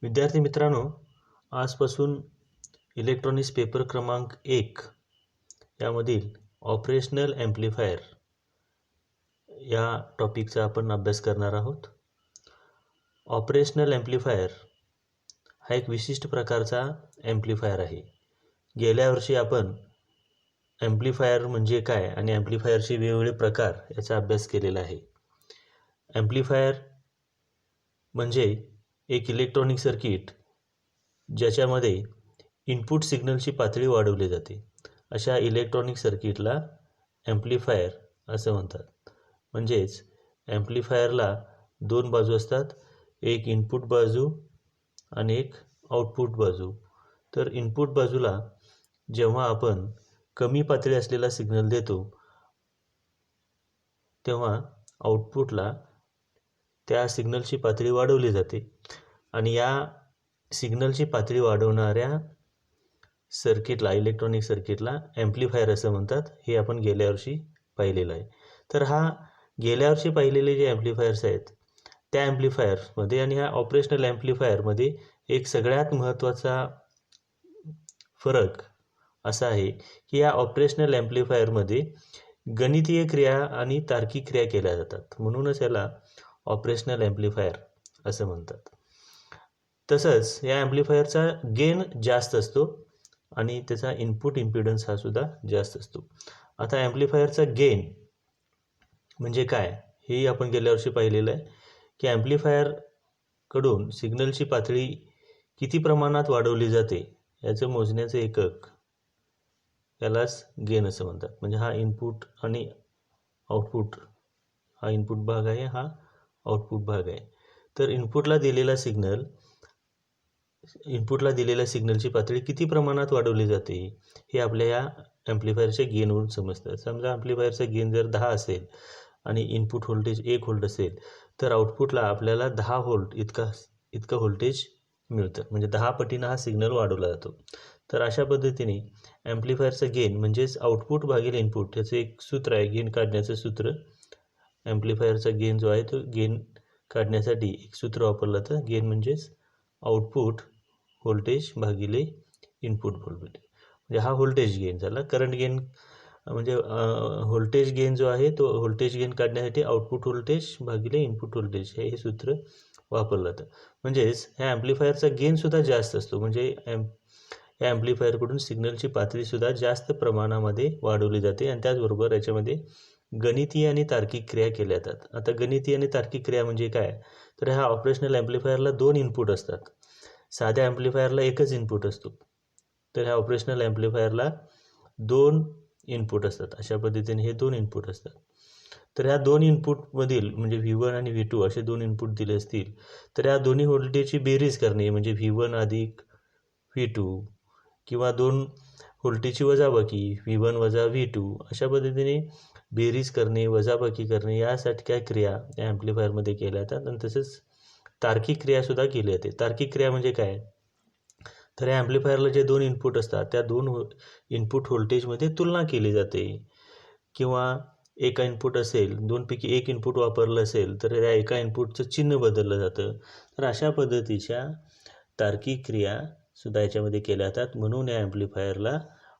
विद्यार्थी मित्रांनो, आजपासून इलेक्ट्रॉनिक्स पेपर क्रमांक 1 यामधील ऑपरेशनल ॲम्प्लिफायर या टॉपिकचा आपण अभ्यास करणार आहोत. ऑपरेशनल ॲम्प्लिफायर हा एक विशिष्ट प्रकारचा ॲम्प्लिफायर आहे. गेल्या वर्षी आपण ॲम्प्लिफायर म्हणजे काय आणि ॲम्प्लिफायरचे वेगवेगळे प्रकार याचा अभ्यास केलेला आहे. ॲम्प्लिफायर म्हणजे एक इलेक्ट्रॉनिक सर्किट ज्याच्यामध्ये इनपुट सिग्नलची पातळी वाढवली जाते. अशा इलेक्ट्रॉनिक सर्किटला ॲम्प्लिफायर असं म्हणतात. म्हणजेच ॲम्प्लिफायरला दोन बाजू असतात, एक इनपुट बाजू आणि एक आउटपुट बाजू. तर इनपुट बाजूला जेव्हा आपण कमी पातळी असलेला सिग्नल देतो तेव्हा आउटपुटला त्या सिग्नलची पातळी वाढवली जाते आणि या सिग्नलची पातळी वाढवणाऱ्या सर्किटला, इलेक्ट्रॉनिक सर्किटला ॲम्प्लिफायर असं म्हणतात. हे आपण गेल्या वर्षी पाहिलेलं आहे. तर हा गेल्या वर्षी पाहिलेले जे ॲम्प्लिफायर्स आहेत त्या ॲम्प्लिफायर्समध्ये आणि ह्या ऑपरेशनल ॲम्प्लिफायरमध्ये एक सगळ्यात महत्त्वाचा फरक असा आहे की या ऑपरेशनल ॲम्प्लिफायरमध्ये गणितीय क्रिया आणि तार्किक क्रिया केल्या जातात. म्हणूनच याला ऑपरेशनल ॲम्प्लिफायर असं म्हणतात. तसंच या ॲम्प्लिफायरचा गेन जास्त असतो आणि त्याचा इनपुट इम्पिडन्स हा सुद्धा जास्त असतो. आता ॲम्प्लिफायरचा गेन म्हणजे काय हेही आपण गेल्या वर्षी पाहिलेलं आहे की ॲम्प्लिफायरकडून सिग्नलची पातळी किती प्रमाणात वाढवली जाते याचं मोजण्याचं एकक यालाच गेन असं म्हणतात. म्हणजे हा इनपुट आणि आउटपुट, हा इनपुट भाग आहे, हा आउटपुट भाग आहे. तर इनपुटला दिलेल्या सिग्नलची पातळी किती प्रमाणात वाढवली जाते हे आपल्या या ॲम्प्लिफायरच्या गेनवरून समजतं. समजा ॲम्प्लिफायरचा गेन जर 10 असेल आणि इनपुट व्होल्टेज 1 व्होल्ट असेल तर आउटपुटला आपल्याला 10 व्होल्ट इतकं व्होल्टेज मिळतं. म्हणजे 10 पटीनं हा सिग्नल वाढवला जातो. तर अशा पद्धतीने ॲम्प्लिफायरचं गेन म्हणजेच आउटपुट भागिले इनपुट याचं एक सूत्र आहे, गेन काढण्याचं सूत्र. ॲम्प्लिफायरचा गेन जो आहे तो गेन काढण्यासाठी एक सूत्र वापरलं जातं. गेन म्हणजेच आउटपुट व्होल्टेज भागिले इनपुट व्होल्टेज. म्हणजे हा व्होल्टेज गेन झाला. करंट गेन म्हणजे व्होल्टेज गेन जो आहे तो व्होल्टेज गेन काढण्यासाठी आउटपुट व्होल्टेज भागिले इनपुट व्होल्टेज हे सूत्र वापरलं जातं. म्हणजेच ह्या ॲम्प्लिफायरचा गेनसुद्धा जास्त असतो. म्हणजे या ॲम्प्लिफायरकडून सिग्नलची पातळीसुद्धा जास्त प्रमाणामध्ये वाढवली जाते आणि त्याचबरोबर याच्यामध्ये गणितीय आणि तार्किक क्रिया केल्या जातात. आता गणितीय आणि तार्किक क्रिया म्हणजे काय? तर ह्या ऑपरेशनल ॲम्प्लिफायरला 2 इनपुट असतात. साध्या ॲम्प्लिफायरला एकच इनपुट असतो. तर ह्या ऑपरेशनल ॲम्प्लिफायरला 2 इनपुट असतात. अशा पद्धतीने हे 2 इनपुट असतात. तर ह्या 2 इनपुटमधील म्हणजे V1 आणि V2 असे 2 इनपुट दिले असतील तर या दोन्ही व्होल्टेजची बेरीज करणे म्हणजे V1 अधिक V2 किंवा 2 व्होल्टेजची वजाबाकी V1 वजा V2 अशा पद्धतीने बेरीज करणे, वजाबाकी करणे यासारख्या क्रिया या ॲम्प्लिफायरमध्ये केल्या जातात. आणि तसेच तार्किक क्रियासुद्धा केली जाते. तार्किक क्रिया म्हणजे काय? तर या ॲम्प्लिफायरला जे 2 इनपुट असतात त्या 2 इनपुट व्होल्टेजमध्ये तुलना केली जाते. किंवा एका इनपुट असेल, 2 पैकी एक इनपुट वापरलं असेल तर या एका इनपुटचं चिन्ह बदललं जातं. तर अशा पद्धतीच्या तार्किक क्रियासुद्धा याच्यामध्ये केल्या जातात. म्हणून या ॲम्प्लिफायरला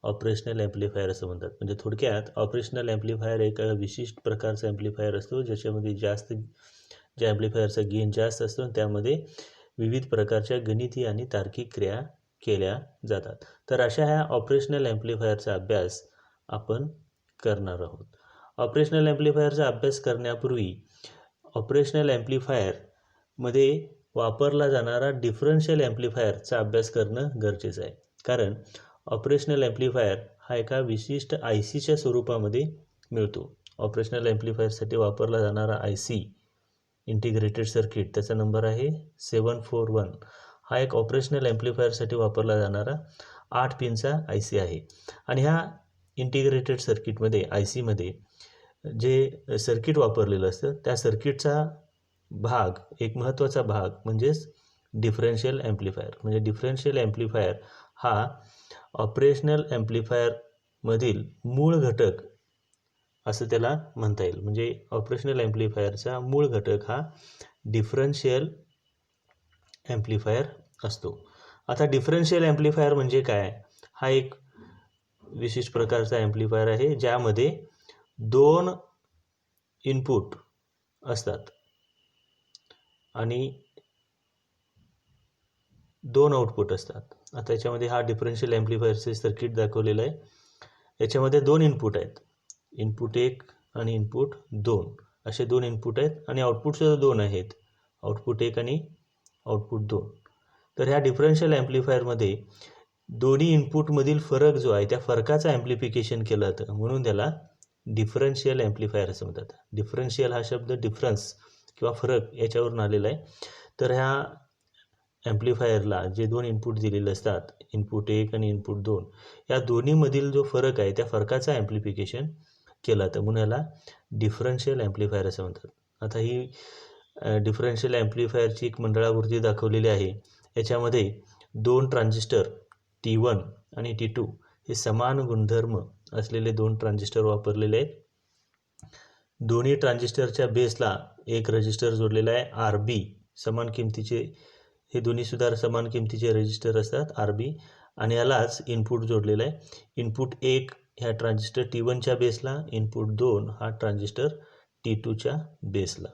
ऑपरेशनल ॲम्प्लिफायर असं म्हणतात. म्हणजे थोडक्यात ऑपरेशनल ॲम्प्लिफायर एक विशिष्ट प्रकारचा ॲम्प्लिफायर असतो ज्याच्यामध्ये ज्या ॲम्प्लिफायरचा गेन जास्त असतो त्यामध्ये विविध प्रकारच्या गणितीय आणि तार्किक क्रिया केल्या जातात. तर अशा ह्या ऑपरेशनल ॲम्प्लिफायरचा अभ्यास आपण करणार आहोत. ऑपरेशनल ॲम्प्लिफायरचा अभ्यास करण्यापूर्वी ऑपरेशनल ॲम्प्लिफायरमध्ये वापरला जाणारा डिफरन्शियल ॲम्प्लिफायरचा अभ्यास करणं गरजेचं आहे. कारण ऑपरेशनल ॲम्प्लिफायर हा एका विशिष्ट ICच्या स्वरूपामध्ये मिळतो. ऑपरेशनल ॲम्प्लिफायरसाठी वापरला जाणारा IC इंटिग्रेटेड सर्किट त्याचा नंबर आहे 741. हा एक ऑपरेशनल ॲम्प्लिफायरसाठी वापरला जाणारा 8 पिनचा IC आहे. आणि ह्या इंटिग्रेटेड सर्किटमध्ये ICमध्ये जे सर्किट वापरलेलं असतं त्या सर्किटचा भाग, एक महत्त्वाचा भाग म्हणजेच डिफरन्शियल ॲम्प्लिफायर. म्हणजे डिफरन्शियल ॲम्प्लिफायर हा ऑपरेशनल ॲम्प्लिफायरमधील मूळ घटक असं त्याला म्हणता येईल. म्हणजे ऑपरेशनल ॲम्प्लिफायरचा मूळ घटक हा डिफरन्शियल ॲम्प्लिफायर असतो. आता डिफरन्शियल ॲम्प्लिफायर म्हणजे काय? हा एक विशिष्ट प्रकारचा ॲम्प्लिफायर आहे ज्यामध्ये 2 इनपुट असतात आणि 2 आउटपुट असतात. आता याच्यामध्ये हा डिफरन्शियल ॲम्प्लिफायरचे सर्किट दाखवलेलं आहे. याच्यामध्ये 2 इनपुट आहेत. इनपुट 1 आणि इनपुट 2 असे 2 इनपुट आहेत आणि आउटपुटसुद्धा 2 आहेत. आउटपुट 1 आणि आउटपुट 2. तर ह्या डिफरन्शियल ॲम्प्लिफायरमध्ये दोन्ही इनपुटमधील फरक जो आहे त्या फरकाचं ॲम्प्लिफिकेशन केलं जातं, म्हणून त्याला डिफरन्शियल ॲम्प्लिफायर असं म्हणतात. डिफरन्शियल हा शब्द डिफरन्स किंवा फरक याच्यावरून आलेला आहे. तर ह्या ॲम्प्लिफायरला जे 2 इनपुट दिलेले असतात, इनपुट 1 आणि इनपुट 2, या दोन्हीमधील जो फरक आहे त्या फरकाचं ॲम्प्लिफिकेशन केलं जातं, म्हणून याला डिफरन्शियल ॲम्प्लिफायर असं म्हणतात. आता ही डिफरन्शियल ॲम्प्लिफायरची एक मंडळाकृती दाखवलेली आहे. याच्यामध्ये 2 ट्रान्झिस्टर T1 आणि T2 हे समान गुणधर्म असलेले 2 ट्रान्झिस्टर वापरलेले आहेत. दोन्ही ट्रान्झिस्टरच्या बेसला एक रजिस्टर जोडलेला आहे RB. समान किमतीचे हे दोन्हीसुद्धा समान किमतीचे रजिस्टर असतात RB, आणि यालाच इनपुट जोडलेलं आहे. इनपुट 1 ह्या ट्रान्झिस्टर T1च्या बेसला, इनपुट 2 हा ट्रान्झिस्टर T2च्या बेसला.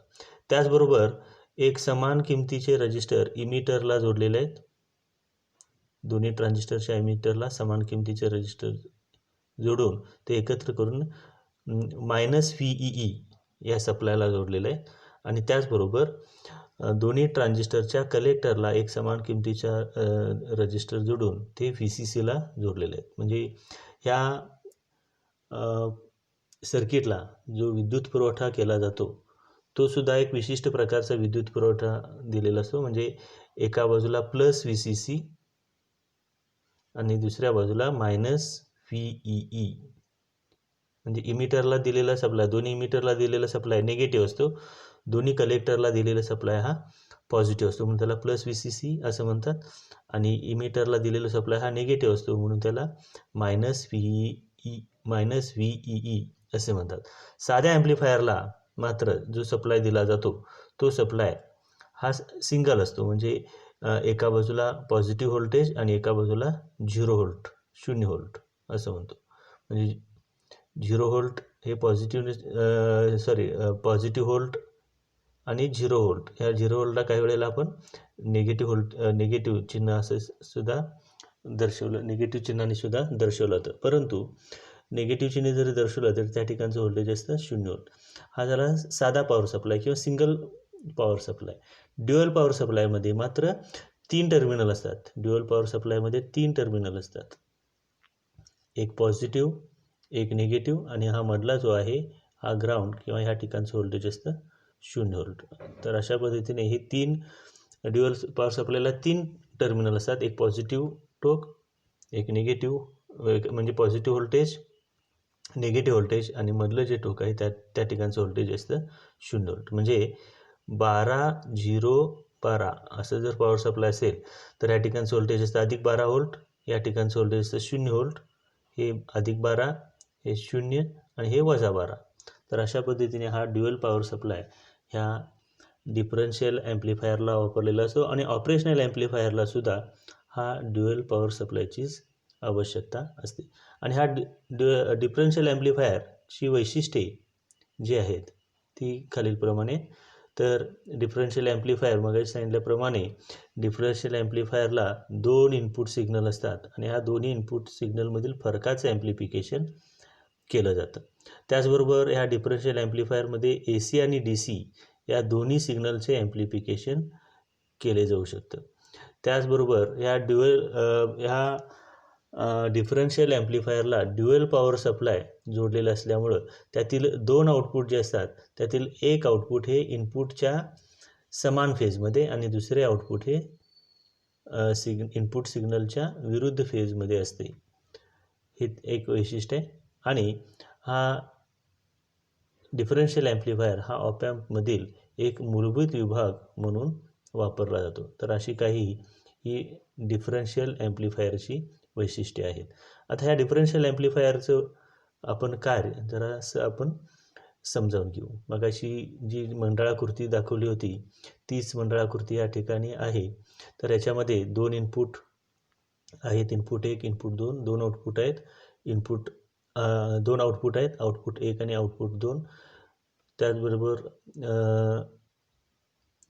त्याचबरोबर एक समान किमतीचे रजिस्टर इमिटरला जोडलेले आहेत. दोन्ही ट्रान्झिस्टरच्या इमिटरला समान किमतीचे रजिस्टर जोडून ते एकत्र करून -VEE या सप्लायला जोडलेलं आहे. आणि त्याचबरोबर दोन्ही ट्रान्झिस्टरच्या कलेक्टरला एक समान किमतीच्या रजिस्टर जोडून ते VCCला जोडलेले आहेत. म्हणजे ह्या सर्किटला जो विद्युत पुरवठा केला जातो तो सुद्धा एक विशिष्ट प्रकारचा विद्युत पुरवठा दिलेला असतो. म्हणजे एका बाजूला VCC आणि दुसऱ्या बाजूला -VEE. म्हणजे इमिटरला दिलेला सप्लाय, दोन्ही इमिटरला दिलेला सप्लाय निगेटिव्ह असतो, दोन्ही कलेक्टरला दिलेला सप्लाय हा पॉझिटिव्ह असतो, म्हणून त्याला VCC असं म्हणतात. आणि इमिटरला दिलेला सप्लाय हा निगेटिव्ह असतो, म्हणून त्याला -VEE असे म्हणतात. साध्या ॲम्प्लिफायरला मात्र जो सप्लाय दिला जातो तो सप्लाय हा सिंगल असतो. म्हणजे एका बाजूला पॉझिटिव्ह व्होल्टेज आणि एका बाजूला 0 व्होल्ट, 0 व्होल्ट असं म्हणतो. म्हणजे 0 व्होल्ट हे पॉझिटिव्ह व्होल्ट आणि 0 व्होल्ट. ह्या 0 व्होल्टला काही वेळेला आपण निगेटिव्ह चिन्ह असं सुद्धा दर्शवलं, निगेटिव्ह चिन्हाने सुद्धा दर्शवलं जातं. परंतु निगेटिव्ह चिन्ह जरी दर्शवलं तर त्या ठिकाणचं व्होल्टेज असतं 0 व्होल्ट. हा झाला साधा पॉवर सप्लाय किंवा single power supply. Dual power सप्लायमध्ये मात्र 3 टर्मिनल असतात. ड्युअल पॉवर सप्लायमध्ये 3 टर्मिनल असतात, एक पॉझिटिव्ह, एक निगेटिव्ह, आणि हा मधला जो आहे हा ग्राउंड किंवा ह्या ठिकाणचं व्होल्टेज असतं 0 व्होल्ट. तर अशा पद्धतीने हे 3 ड्युअल पॉवर सप्लायला 3 टर्मिनल असतात, एक पॉझिटिव्ह टोक, एक निगेटिव्ह म्हणजे पॉझिटिव्ह व्होल्टेज, निगेटिव्ह व्होल्टेज, आणि मधलं जे टोक आहे त्या ठिकाणचं व्होल्टेज असतं 0 व्होल्ट. म्हणजे 12-0-12 असं जर पॉवर सप्लाय असेल तर या ठिकाणचं व्होल्टेज असतं +12 व्होल्ट, या ठिकाणचं व्होल्टेज असतं 0 व्होल्ट, हे +12, हे 0 आणि हे -12. तर अशा पद्धतीने हा ड्युअल पॉवर सप्लाय ह्या डिफरन्शियल ॲम्प्लिफायरला वापरलेला असतो. आणि ऑपरेशनल ॲम्प्लिफायरला सुद्धा हा ड्युअल पॉवर सप्लायचीच आवश्यकता असते. आणि हा डिफरन्शियल ॲम्प्लिफायरची वैशिष्ट्ये जी आहेत ती खालीलप्रमाणे. तर डिफरन्शियल ॲम्प्लिफायर मग सांगितल्याप्रमाणे डिफरन्शियल ॲम्प्लिफायरला 2 इनपुट सिग्नल असतात आणि ह्या दोन्ही इनपुट सिग्नलमधील फरकाचं ॲम्प्लिफिकेशन केलं जातं. त्याचबरोबर ह्या डिफरन्शियल ॲम्प्लिफायरमध्ये AC आणि DC या दोन्ही सिग्नलचे ॲम्प्लिफिकेशन केले जाऊ शकतं. त्याचबरोबर ह्या डिफरन्शियल ॲम्प्लिफायरला ड्युअल पॉवर सप्लाय जोडलेला असल्यामुळं त्यातील 2 आउटपुट जे असतात त्यातील एक आउटपुट हे इनपुटच्या समान फेजमध्ये आणि दुसरे आउटपुट हे इनपुट सिग्नलच्या विरुद्ध फेजमध्ये असते. हे एक वैशिष्ट्य आहे. आणि हा डिफरन्शियल ॲम्प्लिफायर हा ऑप ॲम्पमधील एक मूलभूत विभाग म्हणून वापरला जातो. तर अशी काही ही डिफरन्शियल ॲम्प्लिफायरची वैशिष्ट्ये आहेत. आता ह्या डिफरन्शियल ॲम्प्लिफायरचं आपण कार्य जरासं आपण समजावून घेऊ. मग अशी जी मंडळाकृती दाखवली होती तीच मंडळाकृती या ठिकाणी आहे. तर याच्यामध्ये दोन इनपुट आहेत, इनपुट 1, इनपुट 2, दोन आउटपुट आहेत, इनपुट दोन आउटपुट आहेत, आउटपुट 1 आणि आउटपुट 2. त्याचबरोबर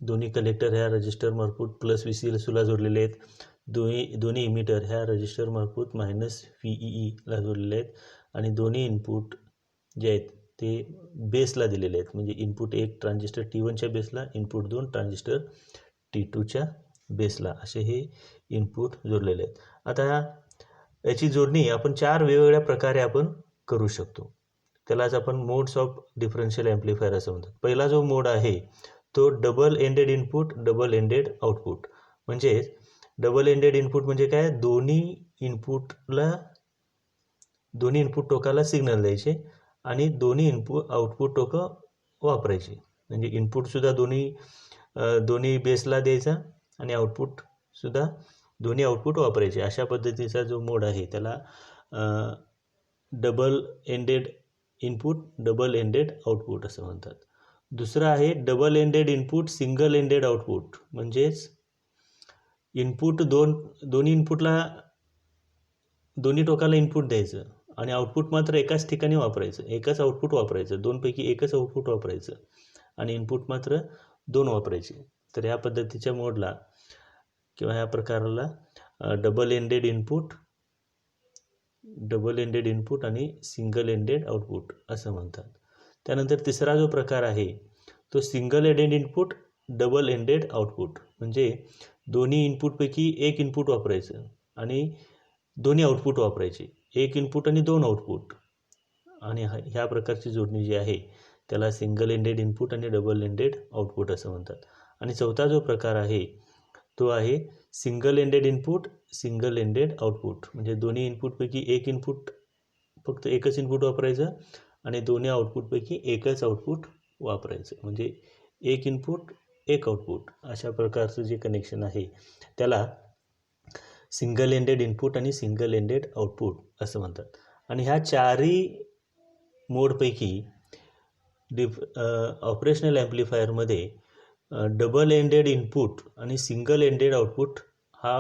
दोन्ही कलेक्टर ह्या रजिस्टर मार्फत प्लस VCSला जोडलेले आहेत. दोन्ही इमिटर ह्या रजिस्टर मार्फत मायनस VEEला जोडलेले आहेत आणि दोन्ही इनपुट जे आहेत ते बेसला दिलेले आहेत. म्हणजे इनपुट 1 ट्रान्झिस्टर T1च्या बेसला, इनपुट 2 ट्रान्झिस्टर T2च्या बेसला, असे हे इनपुट जोडलेले आहेत. आता याची जोडणी आपण 4 वेगवेगळ्या प्रकारे आपण करू शकतो. त्यालाच आपण मोड्स ऑफ डिफरन्शियल ॲम्प्लिफायर असं म्हणतात. पहिला जो मोड आहे तो double ended input, double ended output. म्हणजे डबल एंडेड इनपुट म्हणजे काय, दोन्ही इनपुट टोकाला सिग्नल द्यायचे आणि दोन्ही आउटपुट टोकं वापरायची. म्हणजे इनपुटसुद्धा दोन्ही बेसला द्यायचा आणि आउटपुटसुद्धा दोन्ही आउटपुट वापरायचे. अशा पद्धतीचा जो मोड आहे त्याला double ended input, double ended output असं म्हणतात. दुसरं आहे double ended input, single ended output. म्हणजेच इनपुट दोन्ही टोकाला इनपुट द्यायचं आणि आउटपुट मात्र एकाच ठिकाणी वापरायचं, एकच आउटपुट वापरायचं, दोनपैकी एकच आउटपुट वापरायचं आणि इनपुट मात्र 2 वापरायचे. तर ह्या पद्धतीच्या मोडला किंवा ह्या प्रकाराला डबल एंडेड इनपुट आणि सिंगल एंडेड आउटपुट असं म्हणतात. त्यानंतर तिसरा जो प्रकार आहे तो single ended input, double ended output. म्हणजे दोन्ही इनपुटपैकी एक इनपुट वापरायचं आणि दोन्ही आउटपुट वापरायचे, एक इनपुट आणि 2 आउटपुट. आणि ह्या प्रकारची जोडणी जी आहे त्याला सिंगल एंडेड इनपुट आणि डबल एंडेड आउटपुट असं म्हणतात. आणि चौथा जो प्रकार आहे तो आहे single ended input, single ended output. म्हणजे दोन्ही इनपुटपैकी एक इनपुट, फक्त एकच इनपुट वापरायचं आणि दोन्ही आउटपुटपैकी एकच आउटपुट वापरायचं. म्हणजे एक इनपुट एक आउटपुट अशा प्रकारचं जे कनेक्शन आहे त्याला सिंगल एंडेड इनपुट आणि सिंगल एंडेड आउटपुट असं म्हणतात. आणि ह्या चारही मोडपैकी ऑपरेशनल ॲम्प्लिफायरमध्ये डबल एंडेड इनपुट आणि सिंगल एंडेड आउटपुट हा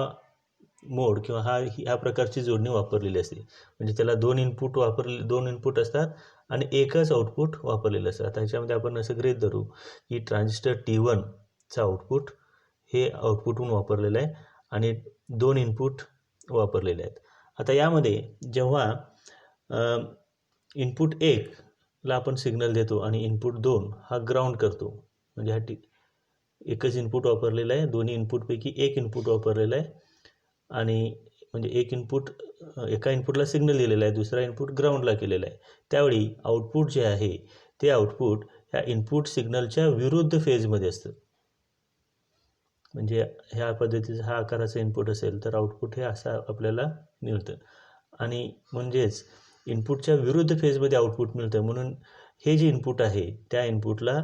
मोड किंवा ह्या प्रकारची जोडणी वापरलेली असते. म्हणजे त्याला दोन इनपुट असतात आणि एकच आउटपुट वापरलेलं असतं. आता ह्याच्यामध्ये आपण असं गृहीत धरू की ट्रान्झिस्टर T1चा आउटपुट हे आउटपुटहून वापरलेलं आहे आणि 2 इनपुट वापरलेले आहेत. आता यामध्ये जेव्हा इनपुट 1ला आपण सिग्नल देतो आणि इनपुट 2 हा ग्राउंड करतो, म्हणजे एकच इनपुट वापरलेलं आहे, दोन्ही इनपुटपैकी एक इनपुट वापरलेलं आहे आणि म्हणजे एका इनपुटला सिग्नल दिलेला आहे, दुसरा इनपुट ग्राउंडला केलेला आहे. त्यावेळी आउटपुट जे आहे ते आउटपुट ह्या इनपुट सिग्नलच्या विरुद्ध फेजमध्ये असतं. म्हणजे ह्या पद्धतीचा हा आकाराचा इनपुट असेल तर आउटपुट हे असं आपल्याला मिळतं आणि म्हणजेच इनपुटच्या विरुद्ध फेजमध्ये आउटपुट मिळतं. म्हणून हे जे इनपुट आहे त्या इनपुटला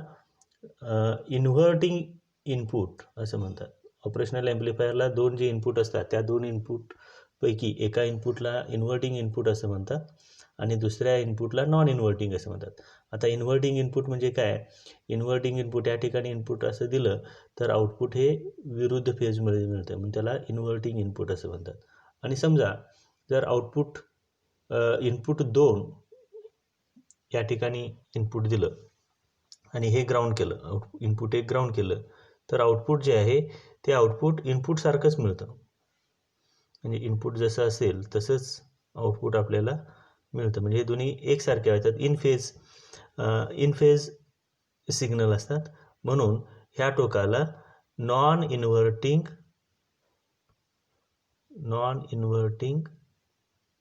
इन्व्हर्टिंग इनपुट असं म्हणतात. ऑपरेशनल ॲम्प्लिफायरला 2 जे इनपुट असतात त्या 2 इनपुटपैकी एका इनपुटला इन्व्हर्टिंग इनपुट असं म्हणतात आणि दुसऱ्या इनपुटला नॉन इन्व्हर्टिंग असं म्हणतात. आता इन्व्हर्टिंग इनपुट म्हणजे काय, इन्व्हर्टिंग इनपुट या ठिकाणी इनपुट असं दिलं तर आउटपुट हे विरुद्ध फेजमध्ये मिळतं, म्हणून त्याला इन्व्हर्टिंग इनपुट असं म्हणतात. आणि समजा जर इनपुट 2 या ठिकाणी इनपुट दिलं आणि हे ग्राउंड केलं, इनपुट 1 ग्राउंड केलं तर आउटपुट जे आहे ते आउटपुट इनपुटसारखंच मिळतं. म्हणजे इनपुट जसं असेल तसंच आउटपुट आपल्याला मिळतं. म्हणजे हे दोन्ही एकसारखे असतात, इन फेज सिग्नल असतात. म्हणून ह्या टोकाला नॉन इन्व्हर्टिंग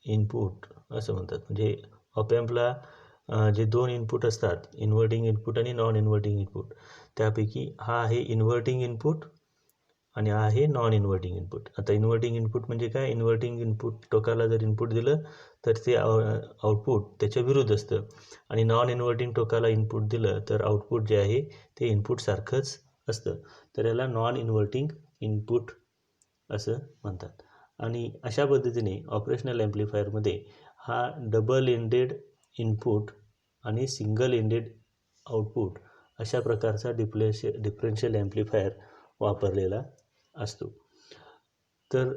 इनपुट असं म्हणतात. म्हणजे ऑप ॲम्पला जे 2 इनपुट असतात, इन्व्हर्टिंग इनपुट आणि नॉन इन्व्हर्टिंग इनपुट, त्यापैकी हा आहे इन्व्हर्टिंग इनपुट आणि हा आहे नॉन इन्व्हर्टिंग इनपुट. आता इन्व्हर्टिंग इनपुट म्हणजे काय, इन्व्हर्टिंग इनपुट टोकाला जर इनपुट दिलं तर ते आउटपुट त्याच्या विरुद्ध असतं आणि नॉन इन्व्हर्टिंग टोकाला इनपुट दिलं तर आउटपुट जे आहे ते इनपुटसारखंच असतं. तर याला नॉन इन्व्हर्टिंग इनपुट असं म्हणतात. आणि अशा पद्धतीने ऑपरेशनल ॲम्प्लिफायरमध्ये हा डबल एंडेड इनपुट आणि सिंगल एंडेड आउटपुट अशा प्रकारचा डिफरन्शियल ॲम्प्लिफायर वापरलेला असतो. तर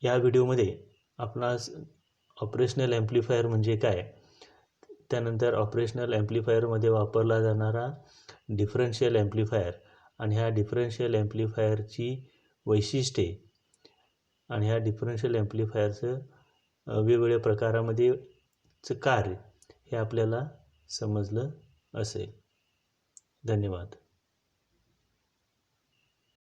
या व्हिडिओमध्ये आपणास ऑपरेशनल ॲम्प्लिफायर म्हणजे काय, त्यानंतर ऑपरेशनल ॲम्प्लिफायरमध्ये वापरला जाणारा डिफरन्शियल ॲम्प्लिफायर आणि ह्या डिफरन्शियल ॲम्प्लिफायरची वैशिष्ट्ये आणि ह्या डिफरन्शियल ॲम्प्लिफायरचं वेगवेगळ्या प्रकारामध्येचं कार्य हे आपल्याला समजलं असेल. धन्यवाद.